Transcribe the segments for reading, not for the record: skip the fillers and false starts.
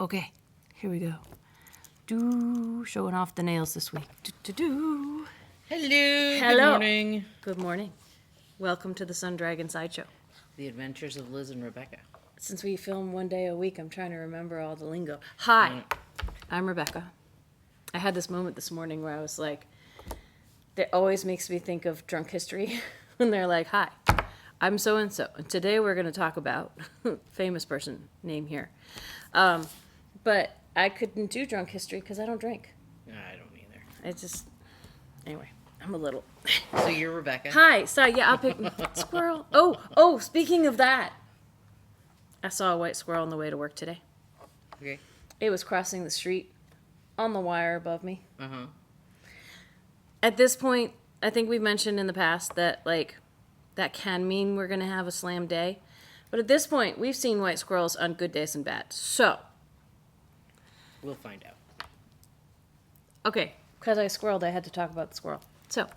Okay, here we go. Showing off the nails this week. Hello. Hello. Good morning. Good morning. Welcome to the Sun Dragon Sideshow. The Adventures of Liz and Rebecca. Since we film one day a week, I'm trying to remember all the lingo. Hi, I'm Rebecca. I had this moment this morning where I was like, that always makes me think of drunk history when they're like, hi, I'm so-and-so. And today we're going to talk about famous person name here. But I couldn't do drunk history because I don't drink. I don't either. Anyway, I'm a little. So you're Rebecca. Hi. So yeah, I'll pick squirrel. Oh, speaking of that, I saw a white squirrel on the way to work today. Okay. It was crossing the street on the wire above me. Uh-huh. At this point, I think we've mentioned in the past that, like, that can mean we're going to have a slam day. But at this point, we've seen white squirrels on good days and bad. So. We'll find out. Okay, because I squirreled, I had to talk about the squirrel. So,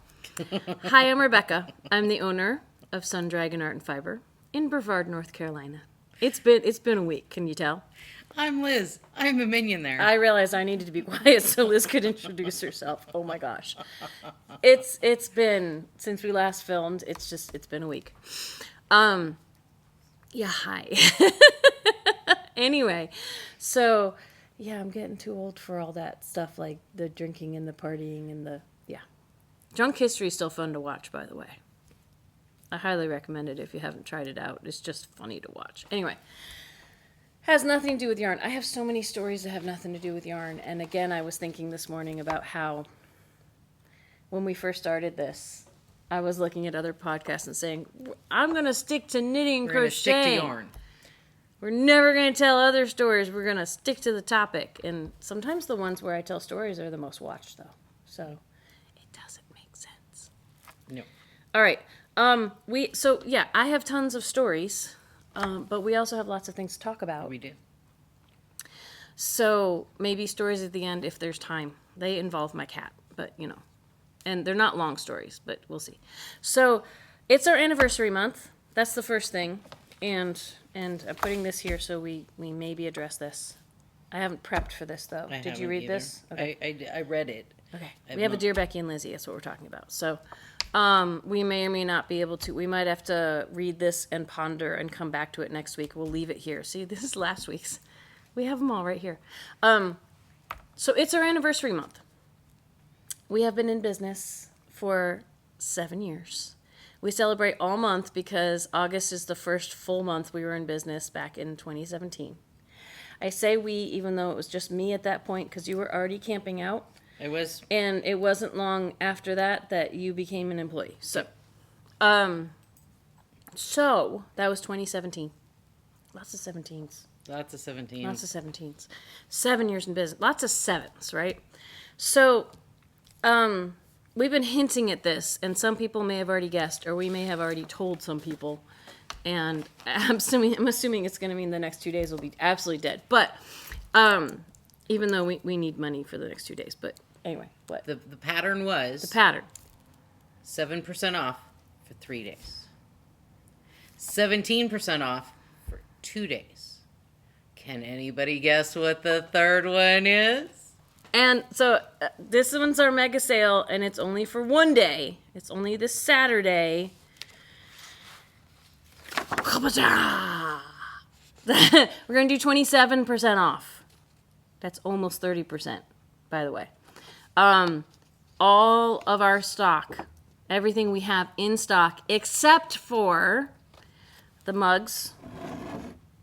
hi, I'm Rebecca. I'm the owner of Sun Dragon Art and Fiber in Brevard, North Carolina. It's been a week, can you tell? I'm Liz. I'm the minion there. I realized I needed to be quiet so Liz could introduce herself. Oh my gosh. It's been, since we last filmed, it's been a week. Yeah, hi. Anyway, so, yeah, I'm getting too old for all that stuff, like the drinking and the partying and yeah. Drunk history is still fun to watch, by the way. I highly recommend it if you haven't tried it out. It's just funny to watch. Anyway. Has nothing to do with yarn. I have so many stories that have nothing to do with yarn. And again, I was thinking this morning about how when we first started this, I was looking at other podcasts and saying, I'm going to stick to knitting and crocheting. We're going to stick to yarn. We're never going to tell other stories. We're going to stick to the topic. And sometimes the ones where I tell stories are the most watched, though. So it doesn't make sense. No. All right. I have tons of stories. But we also have lots of things to talk about. We do. So maybe stories at the end if there's time. They involve my cat, but and they're not long stories, but we'll see. So it's our anniversary month. That's the first thing, and I'm putting this here so we maybe address this. I haven't prepped for this though. Did you read either. this? Okay. I read it. Okay. We have a Dear Becky and Lizzie. That's what we're talking about. So. We may or may not be able to. We might have to read this and ponder and come back to it next week. We'll leave it here. See, this is last week's. We have them all right here. So it's our anniversary month. We have been in business for 7 years. We celebrate all month because August is the first full month we were in business back in 2017. I say we, even though it was just me at that point because you were already camping out. It was. And it wasn't long after that you became an employee. So that was 2017. Lots of 17s. Lots of 17s. Lots of 17s. 7 years in business. Lots of 7s, right? So we've been hinting at this, and some people may have already guessed, or we may have already told some people. And I'm assuming it's going to mean the next 2 days will be absolutely dead. But even though we need money for the next 2 days. But anyway, what? The pattern was... The pattern. 7% off for 3 days. 17% off for 2 days. Can anybody guess what the third one is? And so this one's our mega sale, and it's only for 1 day. It's only this Saturday. We're going to do 27% off. That's almost 30%, by the way. All of our stock, everything we have in stock, except for the mugs,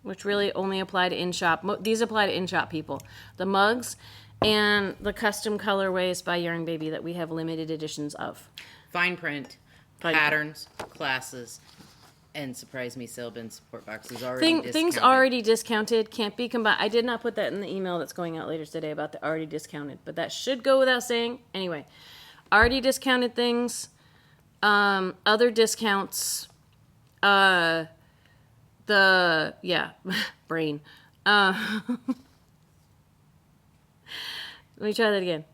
which really only apply to in-shop. These apply to in-shop people. The mugs and the custom colorways by Yarn Baby that we have limited editions of. Fine print, patterns, classes, and surprise me sale bin support boxes already discounted. Things already discounted can't be combined. I did not put that in the email that's going out later today about the already discounted, but that should go without saying. Anyway, already discounted things, other discounts, brain. Let me try that again.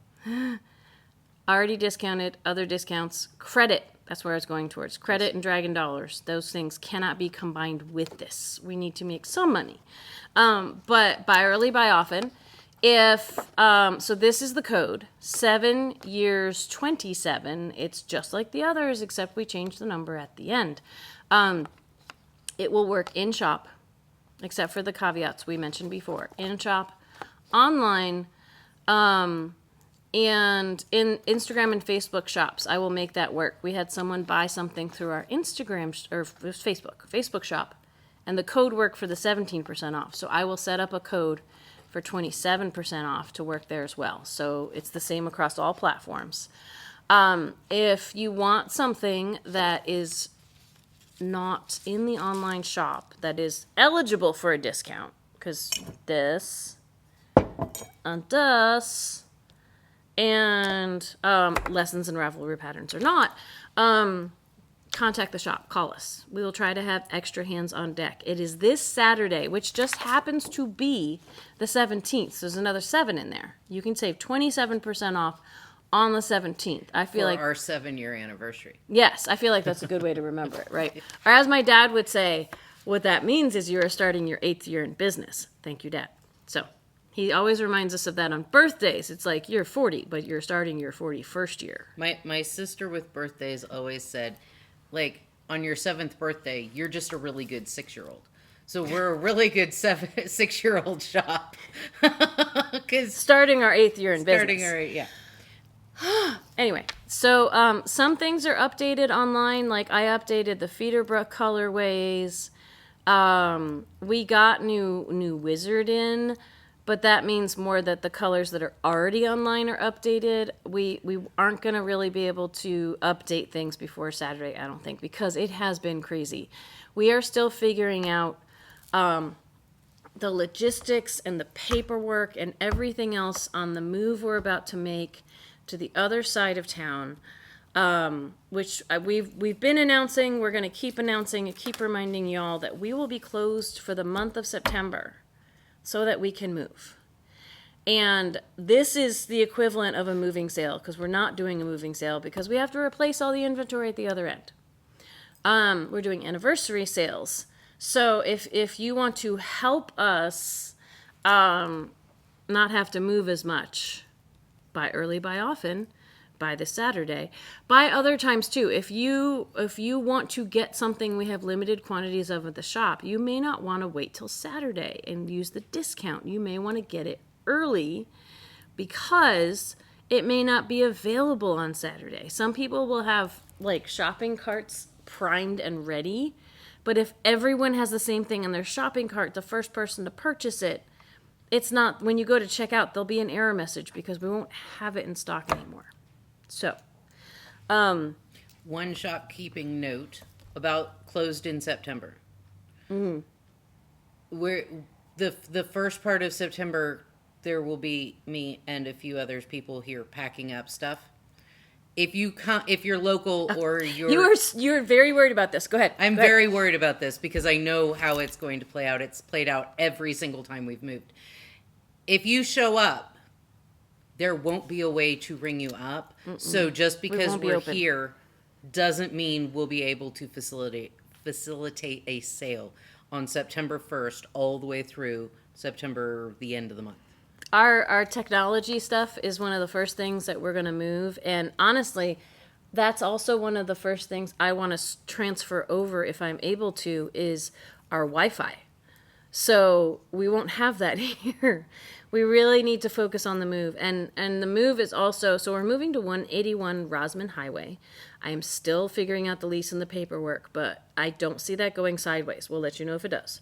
Already discounted, other discounts, credit. That's where I was going towards. Credit and Dragon Dollars. Those things cannot be combined with this. We need to make some money. But buy early, buy often. If, so this is the code, 7 years 27. It's just like the others, except we changed the number at the end. It will work in shop, except for the caveats we mentioned before. In shop, online, and in Instagram and Facebook shops. I will make that work. We had someone buy something through our Instagram or Facebook shop, and the code worked for the 17% off. So I will set up a code for 27% off to work there as well. So it's the same across all platforms. If you want something that is not in the online shop that is eligible for a discount, because this and this and lessons and Ravelry patterns are not, contact the shop. Call us. We will try to have extra hands on deck. It is this Saturday, which just happens to be the 17th. So there's another 7 in there. You can save 27% off on the 17th. I feel like our 7-year anniversary. Yes, I feel like that's a good way to remember it, right? Or as my dad would say, what that means is you are starting your 8th year in business. Thank you, Dad. So he always reminds us of that on birthdays. It's like you're 40, but you're starting your 41st year. My sister with birthdays always said, like, on your 7th birthday, you're just a really good 6-year-old. So we're a really good 6-year-old shop. Cause starting our 8th year in business. Yeah. Anyway, so some things are updated online. Like I updated the Feederbrook colorways. We got new wizard in, but that means more that the colors that are already online are updated. We aren't going to really be able to update things before Saturday, I don't think, because it has been crazy. We are still figuring out the logistics and the paperwork and everything else on the move we're about to make to the other side of town, which we've been announcing. We're going to keep announcing and keep reminding y'all that we will be closed for the month of September so that we can move. And this is the equivalent of a moving sale, because we're not doing a moving sale because we have to replace all the inventory at the other end. We're doing anniversary sales. So if you want to help us not have to move as much, buy early, buy often, buy this Saturday, buy other times too. If you want to get something we have limited quantities of at the shop, you may not want to wait till Saturday and use the discount. You may want to get it early because it may not be available on Saturday. Some people will have like shopping carts primed and ready, but if everyone has the same thing in their shopping cart, the first person to purchase it, it's not, when you go to check out, there'll be an error message because we won't have it in stock anymore. So, one shopkeeping note about closed in September. Where the first part of September, there will be me and a few others people here packing up stuff. If you're local or you're very worried about this. Go ahead. I'm very worried about this because I know how it's going to play out. It's played out every single time we've moved. If you show up, there won't be a way to ring you up. So just because we're here doesn't mean we'll be able to facilitate a sale on September 1st all the way through September, the end of the month. Our technology stuff is one of the first things that we're going to move. And honestly, that's also one of the first things I want to transfer over, if I'm able to, is our Wi-Fi. So we won't have that here. We really need to focus on the move. And the move is also, so we're moving to 181 Rosman Highway. I am still figuring out the lease and the paperwork, but I don't see that going sideways. We'll let you know if it does.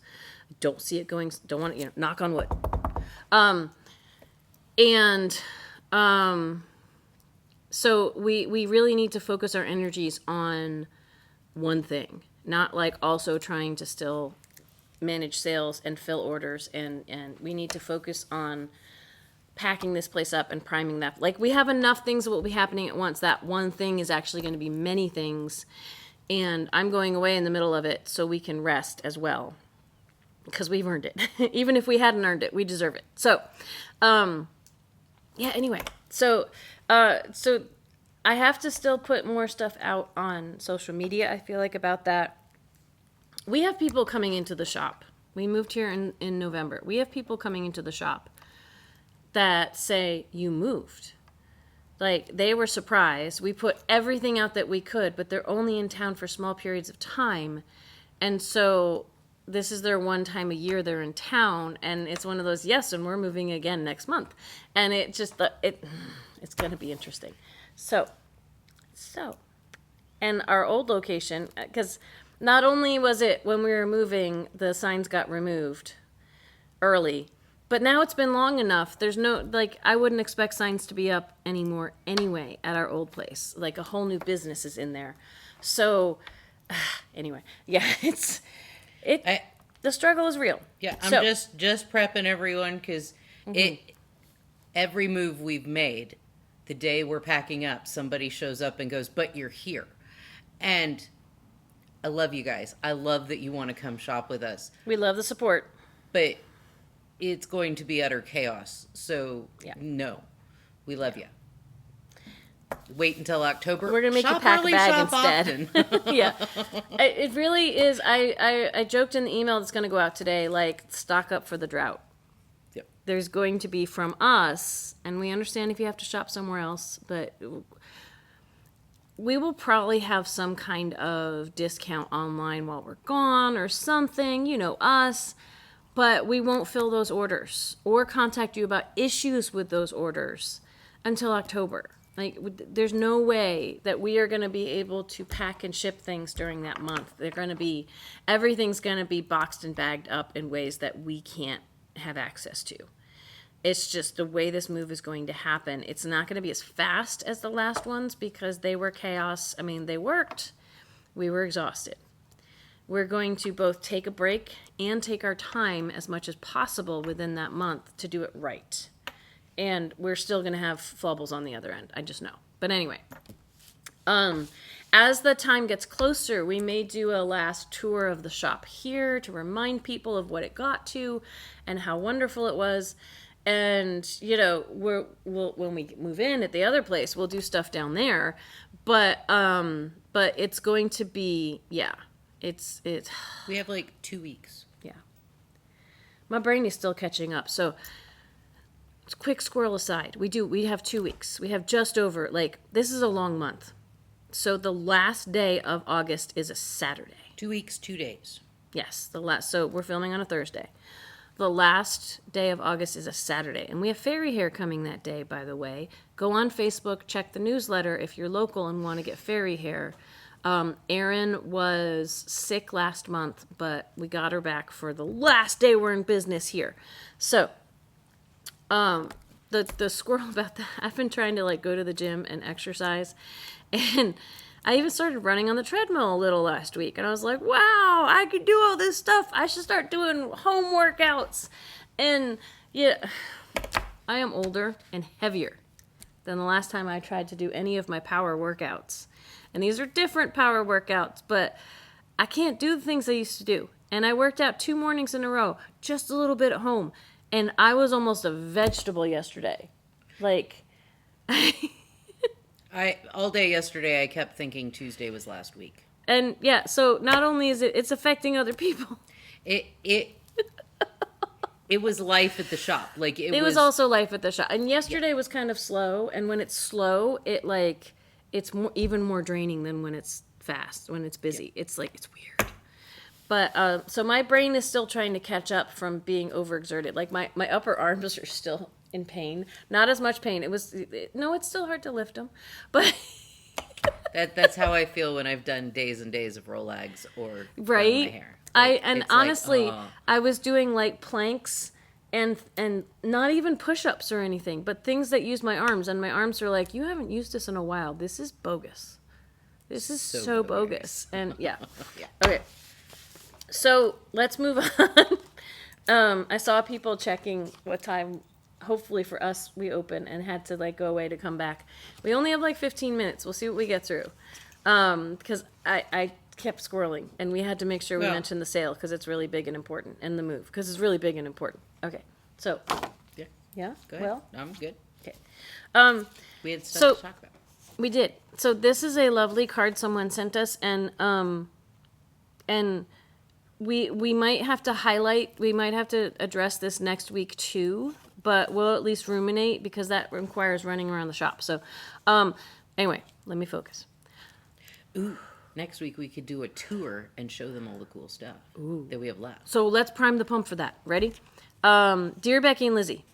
Don't see it going, don't want to, knock on wood. So we really need to focus our energies on one thing, not like also trying to still manage sales and fill orders, and we need to focus on packing this place up and priming that. Like, we have enough things that will be happening at once. That one thing is actually going to be many things, and I'm going away in the middle of it so we can rest as well, because we've earned it. Even if we hadn't earned it, we deserve it. So, yeah, anyway, so I I have to still put more stuff out on social media, I feel like, about that. We have people coming into the shop. We moved here in November. We have people coming into the shop that say, you moved. Like, they were surprised. We put everything out that we could, but they're only in town for small periods of time. And so this is their one time a year they're in town. And it's one of those, yes, and we're moving again next month. And it just, it's going to be interesting. So, and our old location, because not only was it when we were moving, the signs got removed early, but now it's been long enough. There's no, like, I wouldn't expect signs to be up anymore anyway at our old place. Like, a whole new business is in there. So, anyway, yeah, the struggle is real. Yeah, I'm just prepping everyone because every move we've made, the day we're packing up, somebody shows up and goes, but you're here. And I love you guys. I love that you want to come shop with us. We love the support. But it's going to be utter chaos. So, no, we love you. Wait until October. We're going to make you pack a bag instead. Yeah. It really is. I joked in the email that's going to go out today, like, stock up for the drought. Yep. There's going to be from us, and we understand if you have to shop somewhere else, but we will probably have some kind of discount online while we're gone or something, you know, us, but we won't fill those orders or contact you about issues with those orders until October. Like, there's no way that we are going to be able to pack and ship things during that month. Everything's going to be boxed and bagged up in ways that we can't have access to. It's just the way this move is going to happen. It's not going to be as fast as the last ones because they were chaos. I mean, they worked. We were exhausted. We're going to both take a break and take our time as much as possible within that month to do it right. And we're still going to have flubbles on the other end. I just know. But anyway, as the time gets closer, we may do a last tour of the shop here to remind people of what it got to and how wonderful it was. And, you know, when we move in at the other place, we'll do stuff down there. But it's going to be, it's. We have like 2 weeks. Yeah. My brain is still catching up. So, quick squirrel aside, we have 2 weeks. We have just over, like, this is a long month. So the last day of August is a Saturday. 2 weeks, 2 days. Yes, so we're filming on a Thursday. The last day of August is a Saturday. And we have Fairy Hair coming that day, by the way. Go on Facebook, check the newsletter if you're local and want to get Fairy Hair. Erin was sick last month, but we got her back for the last day we're in business here. So, the squirrel about that, I've been trying to, like, go to the gym and exercise. And I even started running on the treadmill a little last week. And I was like, wow, I could do all this stuff. I should start doing home workouts. And, yeah, I am older and heavier than the last time I tried to do any of my power workouts. And these are different power workouts, but I can't do the things I used to do. And I worked out 2 mornings in a row, just a little bit at home. And I was almost a vegetable yesterday. Like, all day yesterday, I kept thinking Tuesday was last week. And yeah, so not only is it's affecting other people. It was life at the shop. Like it was also life at the shop. And yesterday was kind of slow. And when it's slow, it's even more draining than when it's fast, when it's busy. Yeah. It's weird. But so my brain is still trying to catch up from being overexerted. Like my upper arms are still in pain. Not as much pain. It's still hard to lift them. But that's how I feel when I've done days and days of Rolex or right. My hair. Honestly, I was doing like planks and not even push-ups or anything, but things that use my arms, and my arms are like, you haven't used this in a while. This is bogus. This is so bogus. And yeah. Okay. So let's move on. I saw people checking what time, hopefully for us, we open and had to like go away to come back. We only have like 15 minutes. We'll see what we get through. Because I kept squirreling and we had to make sure we mentioned the sale because it's really big and important, and the move because it's really big and important. Okay. So. Yeah. Yeah? Go ahead. Well. I'm good. Okay. We had stuff to talk about. We did. So this is a lovely card someone sent us, and we might have to highlight. We might have to address this next week too, but we'll at least ruminate because that requires running around the shop. So, anyway, let me focus. Ooh, next week we could do a tour and show them all the cool stuff that we have left. So let's prime the pump for that. Ready? Dear Becky and Lizzie.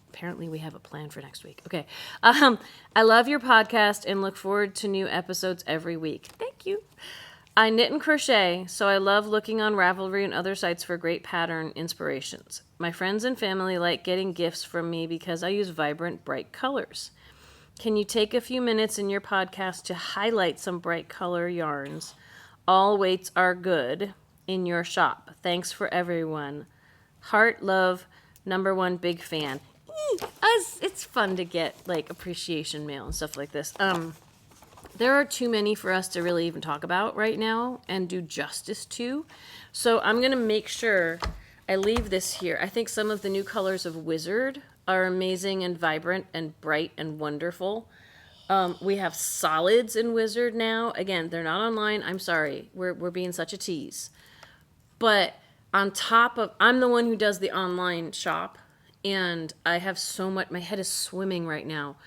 Apparently we have a plan for next week. Okay. I love your podcast and look forward to new episodes every week. Thank you. I knit and crochet, so I love looking on Ravelry and other sites for great pattern inspirations. My friends and family like getting gifts from me because I use vibrant, bright colors. Can you take a few minutes in your podcast to highlight some bright color yarns? All weights are good in your shop. Thanks for everyone. Heart, love, #1 big fan. It's fun to get like appreciation mail and stuff like this. There are too many for us to really even talk about right now and do justice to. So I'm going to make sure I leave this here. I think some of the new colors of Wizard are amazing and vibrant and bright and wonderful. We have solids in Wizard now. Again, they're not online. I'm sorry. We're being such a tease. But on top of, I'm the one who does the online shop, and I have so much, my head is swimming right now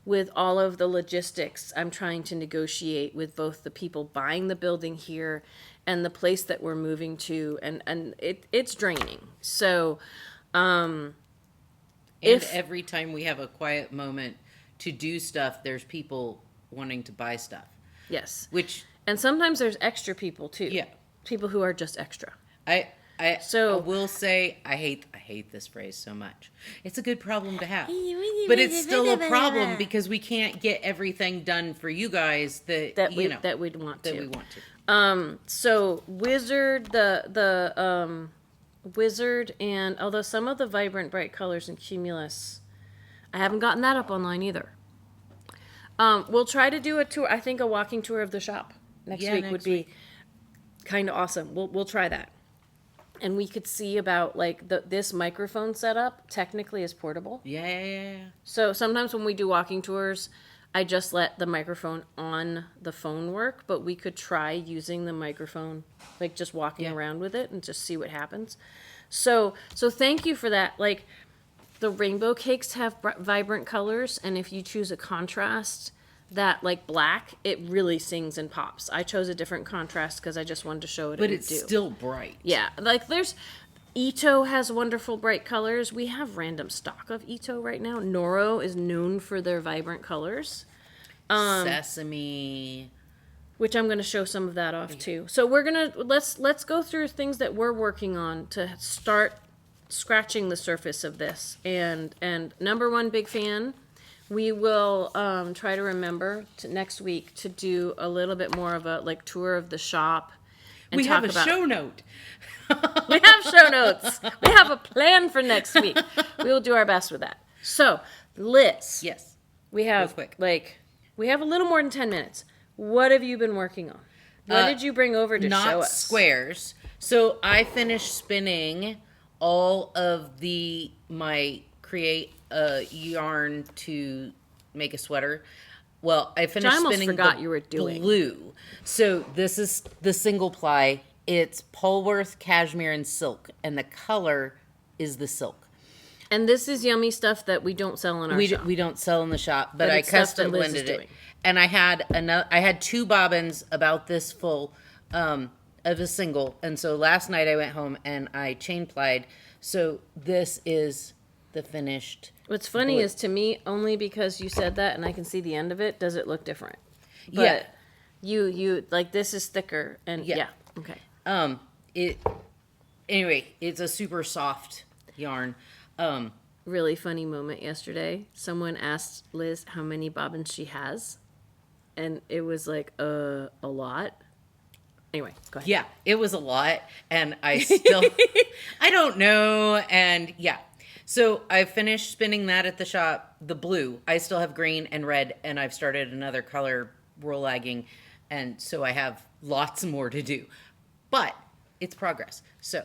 with all of the logistics I'm trying to negotiate with both the people buying the building here and the place that we're moving to, and it's draining. So, every time we have a quiet moment to do stuff, there's people wanting to buy stuff. Yes. Which, and sometimes there's extra people too. Yeah. People who are just extra. I will say I hate this phrase so much. It's a good problem to have, but it's still a problem because we can't get everything done for you guys that we'd want to. We want to. So Wizard, the Wizard, and although some of the vibrant bright colors in Cumulus, I haven't gotten that up online either. We'll try to do a tour. I think a walking tour of the shop next week would be kind of awesome. We'll try that. And we could see about like this microphone setup technically is portable. Yeah. So sometimes when we do walking tours, I just let the microphone on the phone work, but we could try using the microphone, like just walking around with it and just see what happens. So thank you for that. Like the rainbow cakes have vibrant colors, and if you choose a contrast that like black, it really sings and pops. I chose a different contrast because I just wanted to show it. But it's still bright. Yeah, like there's Ito has wonderful bright colors. We have random stock of Ito right now. Noro is known for their vibrant colors. Sesame, which I'm going to show some of that off too. So we're gonna let's go through things that we're working on to start scratching the surface of this. And #1 big fan. We will try to remember next week to do a little bit more of a like tour of the shop. And we have a show note. We have show notes. We have a plan for next week. We will do our best with that. So, Liz. Yes. We have we have a little more than 10 minutes. What have you been working on? What did you bring over to show us? Not squares. So I finished spinning all of my create a yarn to make a sweater. Well, I finished spinning forgot you were doing blue. So this is the single ply. It's Polworth, cashmere, and silk, and the color is the silk. And this is yummy stuff that we don't sell in our shop. We don't sell in the shop, but I custom blended it. And I had 2 bobbins about this full of a single. And so last night I went home and I chain plied. So this is the finished. What's funny is to me, only because you said that and I can see the end of it, does it look different. But you like this is thicker and okay. Anyway, it's a super soft yarn. Really funny moment yesterday. Someone asked Liz how many bobbins she has, and it was like a lot. Anyway, go ahead. Yeah, it was a lot, and I still I don't know, and so I finished spinning that at the shop. The blue, I still have green and red, and I've started another color roll lagging, and so I have lots more to do, but it's progress. So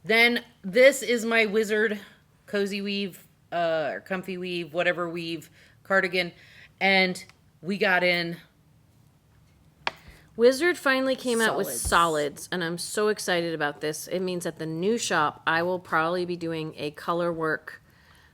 then this is my Wizard cozy weave or comfy weave, whatever weave cardigan, And we got in Wizard finally came out with Solids. solids, and I'm so excited about this. It means at the new shop, I will probably be doing a color work,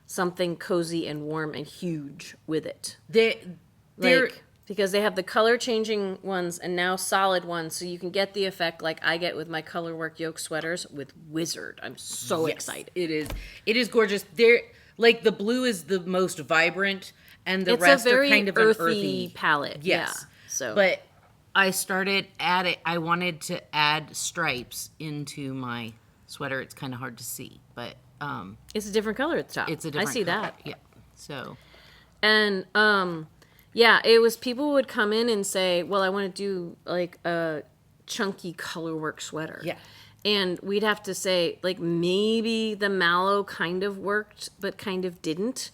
something cozy and warm and huge with it. they're Because they have the color changing ones and now solid ones, so you can get the effect like I get with my color work yoke sweaters with Wizard. I'm so excited. It is gorgeous. They're like the blue is the most vibrant, and the It's rest a very are kind of earthy, an earthy palette. Yes. Yeah. So, But I started I wanted to add stripes into my sweater. It's kind of hard to see, but it's a different color at the top. it's a different I see color. that. Yeah. So And yeah, it was people would come in and say, "Well, I want to do like a chunky color work sweater." Yeah. And we'd have to say like maybe the mallow kind of worked, but kind of didn't.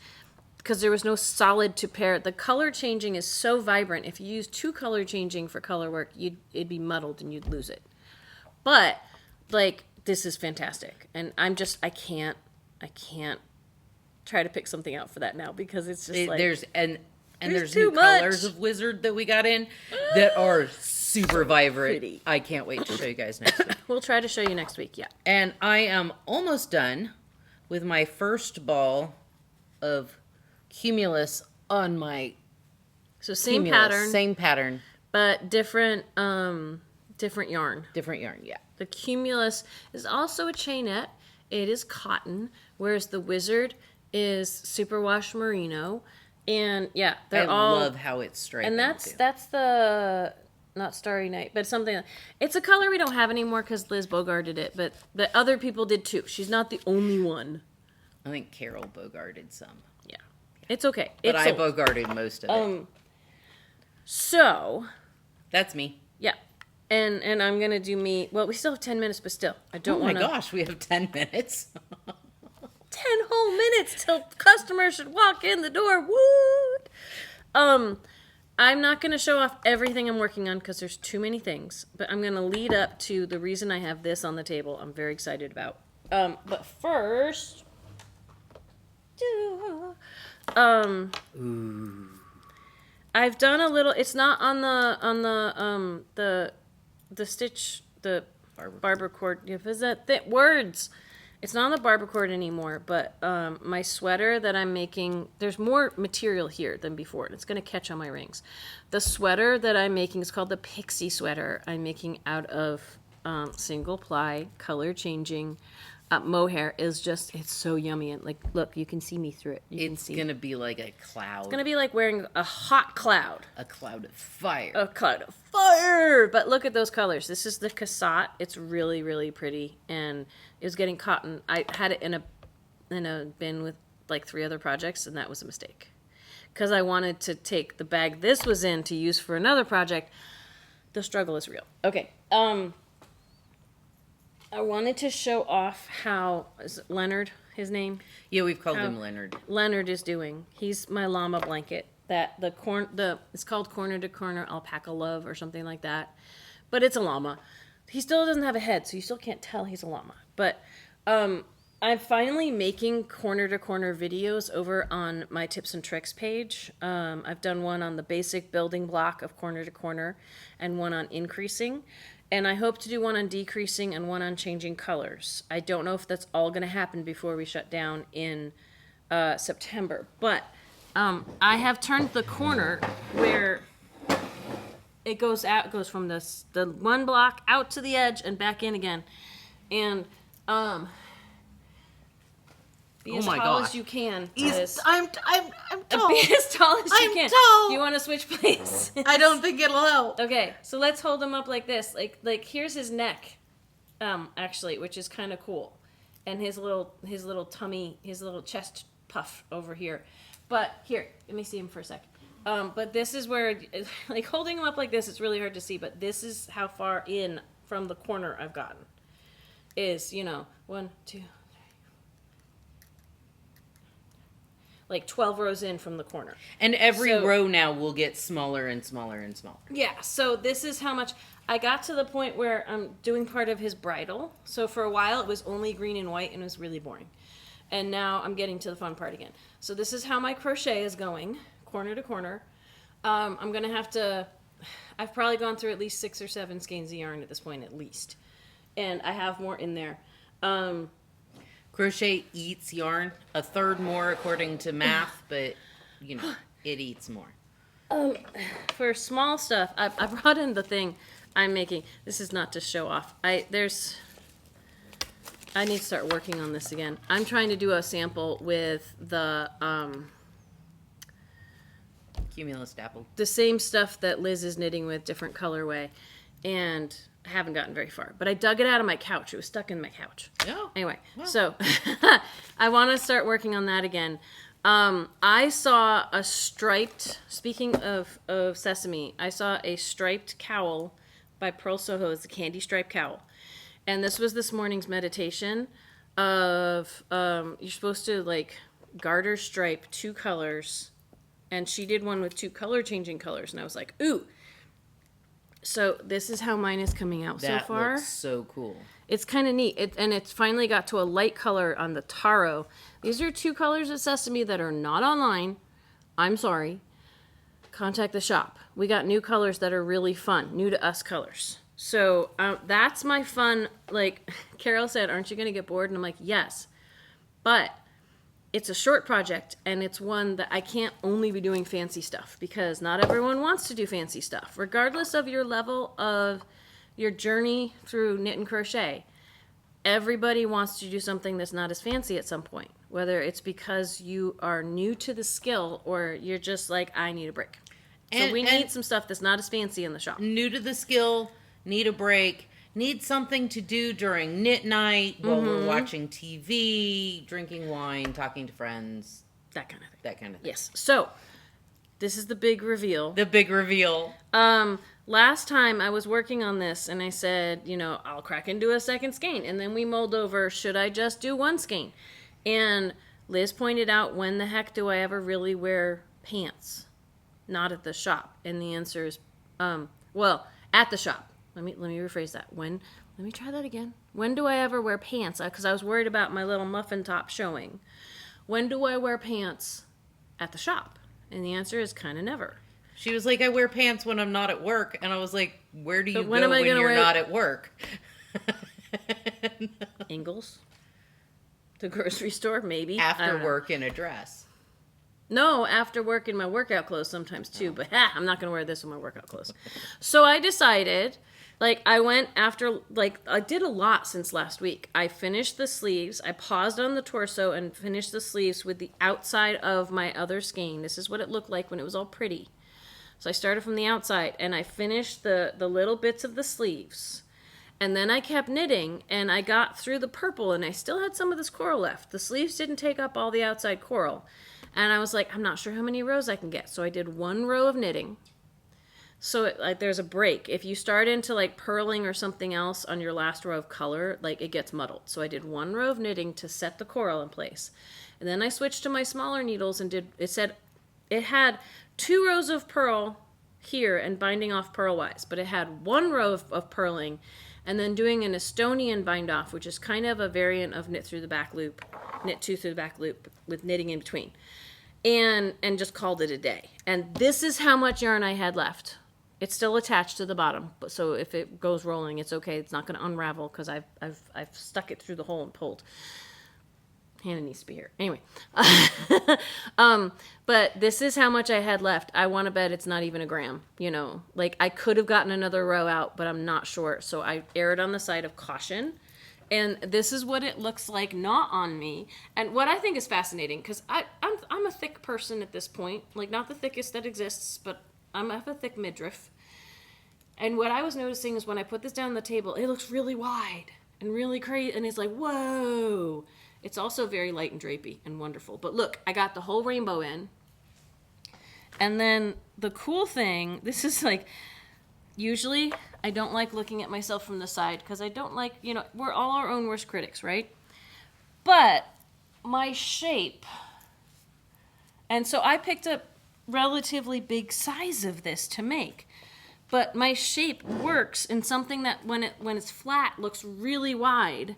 Because there was no solid to pair it. The color changing is so vibrant. If you use two color changing for color work, it'd be muddled and you'd lose it. But like this is fantastic, and I can't try to pick something out for that now because it's just like there's there's new too much. colors of Wizard that we got in that are super vibrant. pretty. I can't wait to show you guys next week. We'll try to show you next week. Yeah. And I am almost done with my first ball of Cumulus on my So same Cumulus. Same pattern, but different different yarn. different yarn. Yeah. The Cumulus is also a chainette. It is cotton, whereas the Wizard is superwash merino. And yeah, they're I all love how it's striped. and that's the not Starry Night, but something. It's a color we don't have anymore because Liz bogarted it, but the other people did too. She's not the only one. I think Carol bogarted some, Yeah, it's okay. but It's I sold. bogarted most of it. So That's me. yeah, and I'm gonna do me. Well, we still have 10 minutes, but still, I don't Oh my want to. gosh, we have 10 minutes. 10 whole minutes till customers should walk in the door. Woo! I'm not going to show off everything I'm working on because there's too many things, but I'm going to lead up to the reason I have this on the table I'm very excited about. But first, I've done a little, it's not on the stitch, the barber cord. Is that words? It's not on the barber cord anymore, but my sweater that I'm making, there's more material here than before, and it's going to catch on my rings. The sweater that I'm making is called the Pixie Sweater. I'm making out of single ply, color changing. Mohair is just, it's so yummy. And like, look, you can see me through it. You can It's see. going to be like a cloud. It's going to be like wearing a hot cloud. a cloud of fire. A cloud of fire. But look at those colors. This is the cassette. It's really, really pretty. And it was getting cotton. I had it in a bin with like 3 other projects, and that was a mistake. Because I wanted to take the bag this was in to use for another project. The struggle is real. Okay. I wanted to show off how, is it Leonard, his name? Yeah, we've called him Leonard. Leonard is doing. He's my llama blanket. That it's called Corner to Corner Alpaca Love or something like that. But it's a llama. He still doesn't have a head, so you still can't tell he's a llama. But I'm finally making corner to corner videos over on my tips and tricks page. I've done one on the basic building block of corner to corner and one on increasing. And I hope to do one on decreasing and one on changing colors. I don't know if that's all going to happen before we shut down in September. But I have turned the corner where it goes out, goes from the one block out to the edge and back in again. And be as tall as you can. I'm tall. Be as tall as you I'm can. tall. You want to switch places? I don't think it'll help. Okay, so let's hold him up like this. Like here's his neck, actually, which is kind of cool, and his little tummy, his little chest puff over here. But here, let me see him for a sec. But this is where, like holding him up like this, it's really hard to see. But this is how far in from the corner I've gotten. Is 1, 2. Like 12 rows in from the corner. And every row now will get smaller and smaller and smaller. Yeah, so this is how much I got to the point where I'm doing part of his bridle. So for a while it was only green and white and it was really boring. And now I'm getting to the fun part again. So this is how my crochet is going, corner to corner. I'm going to have to, I've probably gone through at least 6 or 7 skeins of yarn at this point, at least. And I have more in there. Crochet eats yarn, a third more according to math, but, you know, it eats more. For small stuff, I brought in the thing I'm making. This is not to show off. I need to start working on this again. I'm trying to do a sample with the Cumulus dapple. the same stuff that Liz is knitting with, different colorway, and I haven't gotten very far. But I dug it out of my couch. It was stuck in my couch. Oh. Anyway, Wow. so I want to start working on that again. I saw a striped, speaking of sesame, I saw a striped cowl by Pearl Soho. It's a candy striped cowl. And this was this morning's meditation of, you're supposed to like garter stripe 2 colors. And she did one with 2 color changing colors. And I was like, ooh. So this is how mine is coming out so far. That looks so cool. It's kind of neat. And it's finally got to a light color on the taro. These are 2 colors of sesame that are not online. I'm sorry. Contact the shop. We got new colors that are really fun. New to us colors. So that's my fun. Like Carol said, aren't you going to get bored? And I'm like, yes. But it's a short project, and it's one that I can't only be doing fancy stuff because not everyone wants to do fancy stuff. Regardless of your level of your journey through knit and crochet, everybody wants to do something that's not as fancy at some point, whether it's because you are new to the skill or you're just like, I need a break. So we need some stuff that's not as fancy in the shop. New to the skill, need a break, need something to do during knit night while we're watching TV, drinking wine, talking to friends. That kind of thing. That kind of thing. Yes. So this is the big reveal. The big reveal. Last time I was working on this and I said, you know, I'll crack into a second skein. And then we mulled over, should I just do 1 skein? And Liz pointed out, when the heck do I ever really wear pants? Not at the shop. And the answer is, well, at the shop. Let me rephrase that. Let me try that again. When do I ever wear pants? Because I was worried about my little muffin top showing. When do I wear pants at the shop? And the answer is kind of never. She was like, I wear pants when I'm not at work. And I was like, where do you go when am I when gonna you're wear- not at work? Ingles? The grocery store, maybe. I After don't know. work in a dress. No, after work in my workout clothes sometimes too, but I'm not going to wear this in my workout clothes. So I decided, like, I went after, like, I did a lot since last week. I finished the sleeves. I paused on the torso and finished the sleeves with the outside of my other skein. This is what it looked like when it was all pretty. So I started from the outside and I finished the little bits of the sleeves. And then I kept knitting and I got through the purple and I still had some of this coral left. The sleeves didn't take up all the outside coral. And I was like, I'm not sure how many rows I can get. So I did 1 row of knitting. So like there's a break. If you start into like purling or something else on your last row of color, like it gets muddled. So I did 1 row of knitting to set the coral in place. And then I switched to my smaller needles and it had 2 rows of purl here and binding off purlwise, but it had 1 row of purling and then doing an Estonian bind off, which is kind of a variant of knit through the back loop, knit 2 through the back loop with knitting in between. And just called it a day. And this is how much yarn I had left. It's still attached to the bottom, but so if it goes rolling, it's okay. It's not going to unravel because I've stuck it through the hole and pulled. Hannah needs to be here. Anyway, but this is how much I had left. I want to bet it's not even a gram. You know, like I could have gotten another row out, but I'm not sure. So I erred on the side of caution. And this is what it looks like not on me. And what I think is fascinating, because I'm a thick person at this point. Like, not the thickest that exists, but I have a thick midriff. And what I was noticing is when I put this down on the table, it looks really wide and really crazy. And it's like, whoa. It's also very light and drapey and wonderful. But look, I got the whole rainbow in. And then the cool thing, this is like... Usually, I don't like looking at myself from the side because I don't like, you know, we're all our own worst critics, right? But my shape, and so I picked a relatively big size of this to make, but my shape works in something that when it's flat looks really wide,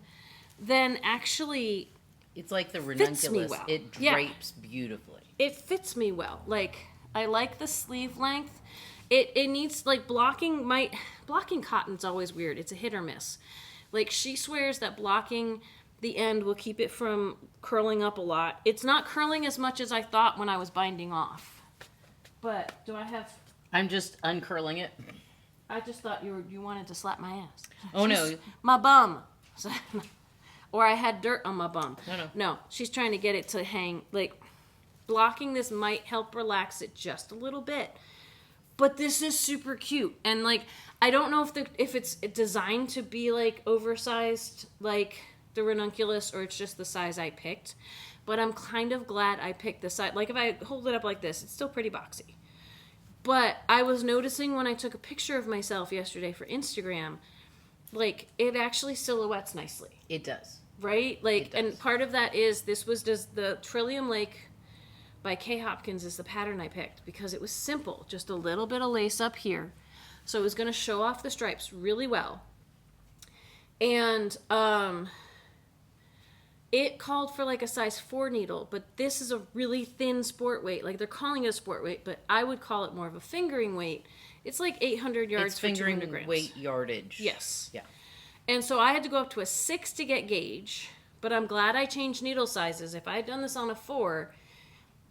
then actually It's like the fits me ranunculus. well. It Yeah. drapes beautifully. It fits me well. Like, I like the sleeve length. It needs, like, blocking cotton's always weird. It's a hit or miss. Like, she swears that blocking the end will keep it from curling up a lot. It's not curling as much as I thought when I was binding off. But do I have... I'm just uncurling it. I just thought you wanted to slap my ass. Oh, no. My bum. Or I had dirt on my bum. No. No, she's trying to get it to hang. Like, blocking this might help relax it just a little bit. But this is super cute. And, like, I don't know if it's designed to be, like, oversized, like the ranunculus, or it's just the size I picked. But I'm kind of glad I picked the size. Like, if I hold it up like this, it's still pretty boxy. But I was noticing when I took a picture of myself yesterday for Instagram, like, it actually silhouettes nicely. It does. Right? Like, and part of that is the Trillium Lake by Kay Hopkins is the pattern I picked because it was simple. Just a little bit of lace up here. So it was going to show off the stripes really well. And, it called for like a size 4 needle, but this is a really thin sport weight. Like, they're calling it a sport weight, but I would call it more of a fingering weight. It's like 800 yards for 200 grams. Weight yardage. Yes. Yeah. And so I had to go up to a 6 to get gauge, but I'm glad I changed needle sizes. If I had done this on a 4,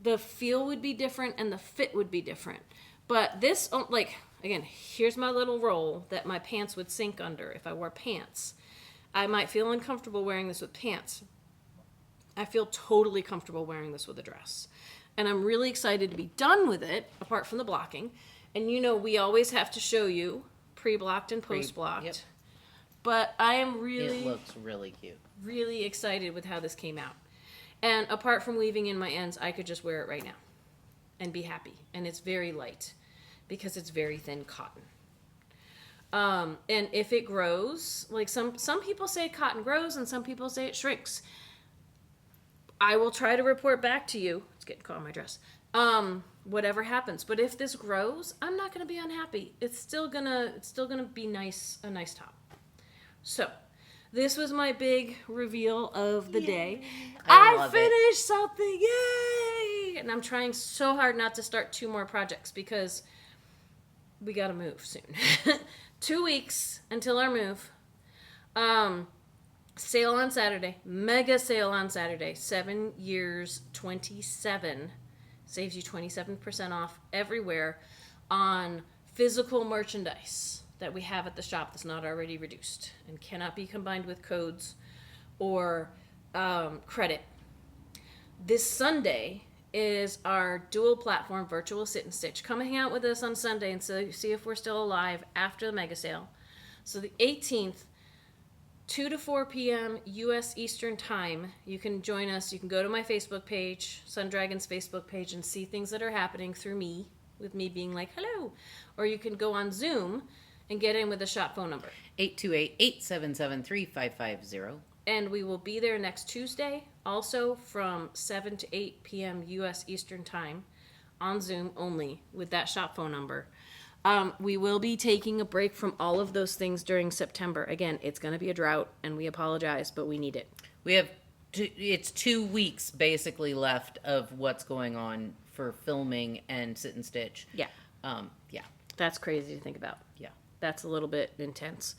the feel would be different and the fit would be different. But this, like, again, here's my little roll that my pants would sink under if I wore pants. I might feel uncomfortable wearing this with pants. I feel totally comfortable wearing this with a dress. And I'm really excited to be done with it, apart from the blocking. And you know, we always have to show you pre-blocked and post-blocked. Yep. But I am really... It looks really cute. Really excited with how this came out. And apart from weaving in my ends, I could just wear it right now and be happy. And it's very light because it's very thin cotton. And if it grows, like some people say cotton grows and some people say it shrinks. I will try to report back to you. It's getting caught on my dress. Whatever happens. But if this grows, I'm not going to be unhappy. It's still gonna be nice, a nice top. So, this was my big reveal of the day. I finished something. Yay! And I'm trying so hard not to start 2 more projects because we got to move soon. 2 weeks until our move. Sale on Saturday. Mega sale on Saturday. 7 years, 27. Saves you 27% off everywhere on physical merchandise that we have at the shop that's not already reduced and cannot be combined with codes or credit. This Sunday is our dual platform virtual sit and stitch. Come hang out with us on Sunday and see if we're still alive after the mega sale. So the 18th, 2 to 4 p.m. U.S. Eastern Time. You can join us. You can go to my Facebook page, Sun Dragon's Facebook page, and see things that are happening through me, with me being like, hello. Or you can go on Zoom and get in with the shop phone number. 828-877-3550. And we will be there next Tuesday, also from 7 to 8 p.m. U.S. Eastern Time, on Zoom only, with that shop phone number. We will be taking a break from all of those things during September. Again, it's going to be a drought, and we apologize, but we need it. We have, it's 2 weeks basically left of what's going on for filming and sit and stitch. Yeah. Yeah. That's crazy to think about. Yeah. That's a little bit intense.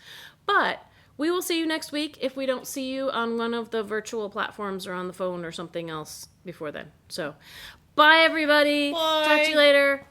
But we will see you next week if we don't see you on one of the virtual platforms or on the phone or something else before then. So, bye, everybody. Bye. Talk to you later.